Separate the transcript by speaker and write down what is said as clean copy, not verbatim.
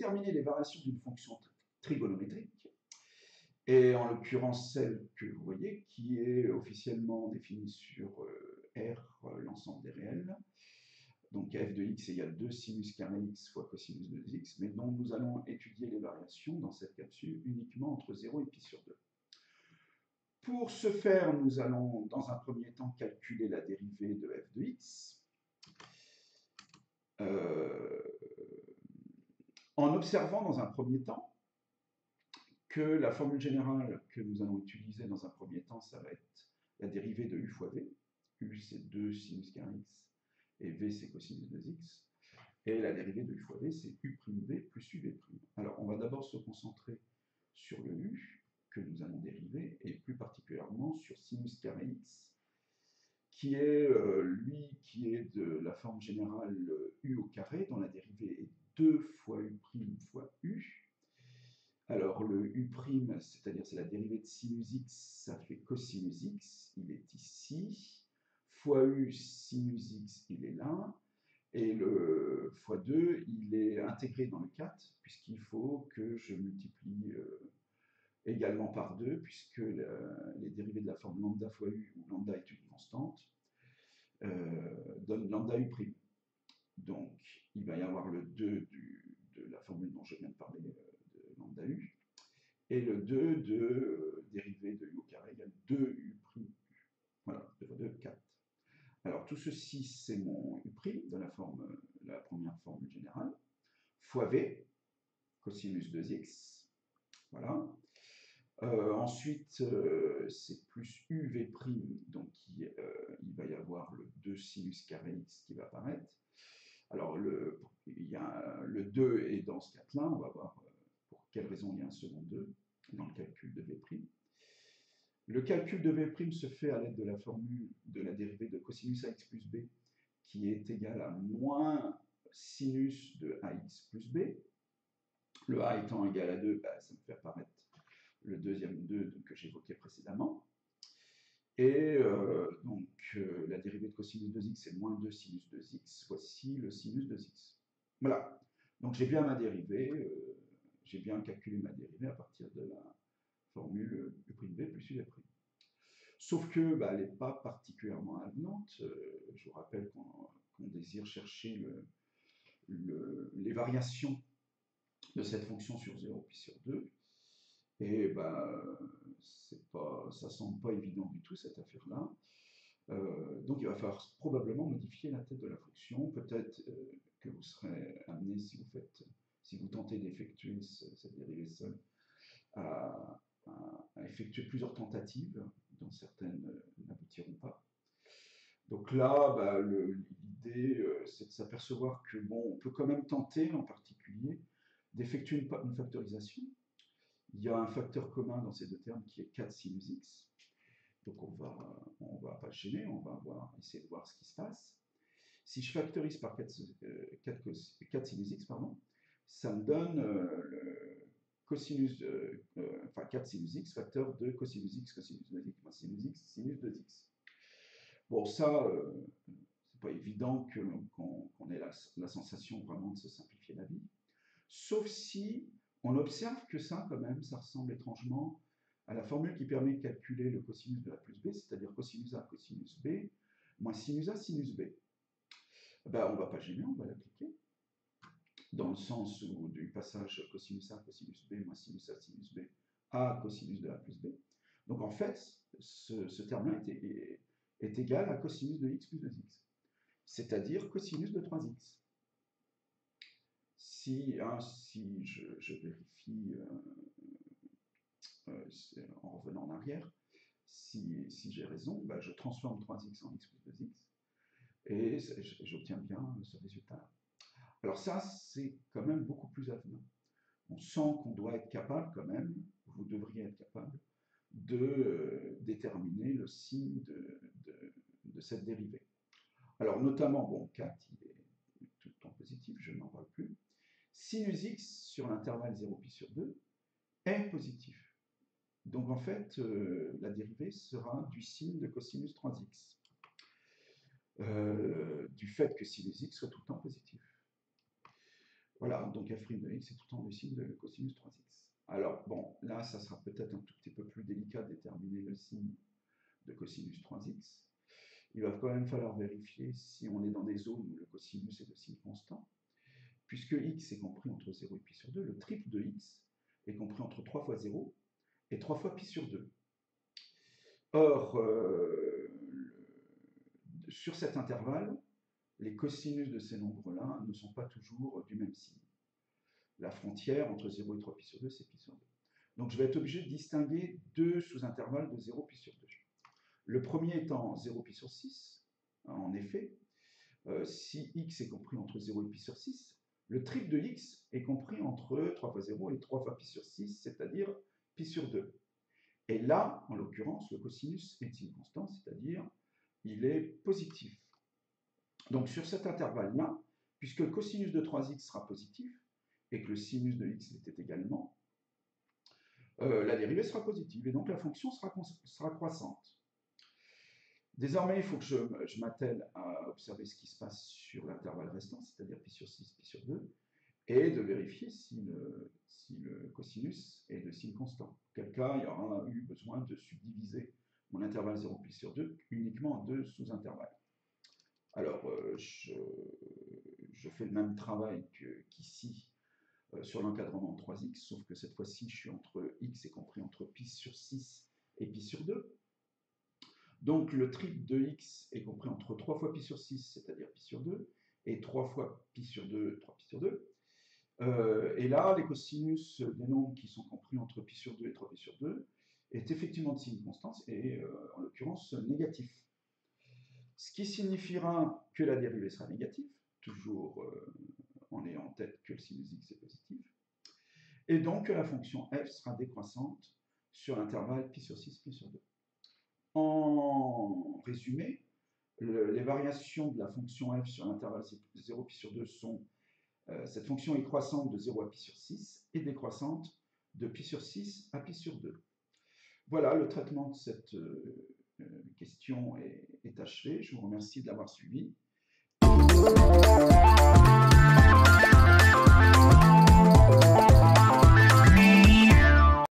Speaker 1: déterminer les variations d'une fonction trigonométrique, et en l'occurrence celle que vous voyez, qui est officiellement définie sur R, l'ensemble des réels. Donc f de x égale 2 sinus carré x fois cosinus de x, mais dont nous allons étudier les variations dans cette capsule uniquement entre 0 et pi sur 2. Pour ce faire, nous allons dans un premier temps calculer la dérivée de f de x. En observant dans un premier temps que la formule générale que nous allons utiliser dans un premier temps, ça va être la dérivée de u fois v. U, c'est 2 sinus carré x, et v, c'est cosinus de x. Et la dérivée de u fois v, c'est u' v plus uv'. Alors, on va d'abord se concentrer sur le u, que nous allons dériver, et plus particulièrement sur sinus carré x, qui est, lui, qui est de la forme générale u au carré, dont la dérivée est 2 fois u' fois u. Alors, le u', c'est-à-dire c'est la dérivée de sinus x, ça fait cosinus x, il est ici, fois u sinus x, il est là, et le fois 2, il est intégré dans le 4, puisqu'il faut que je multiplie également par 2, puisque les dérivées de la forme lambda fois u, où lambda est une constante, donnent lambda u'. Donc, il va y avoir le 2 de la formule dont je viens de parler, de lambda u, et le 2 de dérivée de u au carré égale 2u'. Voilà, 2 fois 2, 4. Alors, tout ceci, c'est mon u' de la première formule générale, fois v, cosinus 2x. Voilà. Ensuite, c'est plus uv', donc il va y avoir le 2 sinus carré x qui va apparaître. Alors, il y a, le 2 est dans ce cas-là, on va voir pour quelle raison il y a un second 2 dans le calcul de v'. Le calcul de v' se fait à l'aide de la formule de la dérivée de cosinus ax plus b, qui est égale à moins sinus de ax plus b. Le a étant égal à 2, ça me fait apparaître le deuxième 2 que j'évoquais précédemment. Et la dérivée de cosinus de x, c'est moins 2 sinus de x. Voici le sinus de x. Voilà. Donc j'ai bien ma dérivée, j'ai bien calculé ma dérivée à partir de la formule u' v plus uv'. Sauf que elle n'est pas particulièrement avenante. Je vous rappelle qu'on désire chercher les variations de cette fonction sur 0 puis sur 2. Et ça semble pas évident du tout, cette affaire-là. Donc il va falloir probablement modifier la tête de la fonction. Peut-être que vous serez amené, si vous tentez d'effectuer cette dérivée seule, à effectuer plusieurs tentatives, dont certaines n'aboutiront pas. Donc là, l'idée, c'est de s'apercevoir que, on peut quand même tenter, en particulier, d'effectuer une factorisation. Il y a un facteur commun dans ces deux termes qui est 4 sinus x. Donc on va pas gêner, on va essayer de voir ce qui se passe. Si je factorise par 4 sinus x, ça me donne le cosinus, 4 sinus x facteur de cosinus x, cosinus de x, moins sinus x, sinus de x. Bon, ça, c'est pas évident qu'on ait la sensation vraiment de se simplifier la vie. Sauf si on observe que ça, quand même, ça ressemble étrangement à la formule qui permet de calculer le cosinus de a plus b, c'est-à-dire cosinus a, cosinus b, moins sinus a, sinus b. On ne va pas gêner, on va l'appliquer. Dans le sens du passage cosinus a, cosinus b, moins sinus a, sinus b, à cosinus de a plus b. Donc en fait, ce terme-là est égal à cosinus de x plus 2x, c'est-à-dire cosinus de 3x. Si je vérifie en revenant en arrière, si j'ai raison, je transforme 3x en x plus 2x et j'obtiens bien ce résultat. Alors ça, c'est quand même beaucoup plus avenant. On sent qu'on doit être capable quand même, vous devriez être capable, de déterminer le signe de cette dérivée. Alors notamment, 4, il est tout le temps positif, je n'en parle plus. Sinus x sur l'intervalle 0 pi sur 2 est positif. Donc en fait, la dérivée sera du signe de cosinus 3x, du fait que sinus x soit tout le temps positif. Voilà, donc f' de x est tout le temps le signe de cosinus 3x. Alors, bon, là, ça sera peut-être un tout petit peu plus délicat de déterminer le signe de cosinus 3x. Il va quand même falloir vérifier si on est dans des zones où le cosinus est de signe constant. Puisque x est compris entre 0 et pi sur 2, le triple de x est compris entre 3 fois 0 et 3 fois pi sur 2. Or, sur cet intervalle, les cosinus de ces nombres-là ne sont pas toujours du même signe. La frontière entre 0 et 3 pi sur 2, c'est pi sur 2. Donc je vais être obligé de distinguer deux sous-intervalles de 0 pi sur 2. Le premier étant 0 pi sur 6, en effet, si x est compris entre 0 et pi sur 6, le triple de x est compris entre 3 fois 0 et 3 fois pi sur 6, c'est-à-dire pi sur 2. Et là, en l'occurrence, le cosinus est signe constant, c'est-à-dire il est positif. Donc sur cet intervalle-là, puisque le cosinus de 3x sera positif, et que le sinus de x l'était également, la dérivée sera positive, et donc la fonction sera croissante. Désormais, il faut que je m'attelle à observer ce qui se passe sur l'intervalle restant, c'est-à-dire pi sur 6, pi sur 2, et de vérifier si le cosinus est de signe constant. Quel cas, il y aura eu besoin de subdiviser mon intervalle 0 pi sur 2 uniquement en deux sous-intervalles. Alors, je fais le même travail qu'ici sur l'encadrement de 3x, sauf que cette fois-ci, je suis entre x est compris entre pi sur 6 et pi sur 2. Donc, le triple de x est compris entre 3 fois pi sur 6, c'est-à-dire pi sur 2, et 3 fois pi sur 2, 3 pi sur 2. Et là, les cosinus des nombres qui sont compris entre pi sur 2 et 3 pi sur 2 est effectivement de signe constant, et en l'occurrence négatif. Ce qui signifiera que la dérivée sera négative, toujours en ayant en tête que le sinus x est positif, et donc que la fonction f sera décroissante sur l'intervalle pi sur 6, pi sur 2. En résumé, les variations de la fonction f sur l'intervalle 0 pi sur 2 sont cette fonction est croissante de 0 à pi sur 6 et décroissante de pi sur 6 à pi sur 2. Voilà, le traitement de cette question est achevé. Je vous remercie de l'avoir suivi.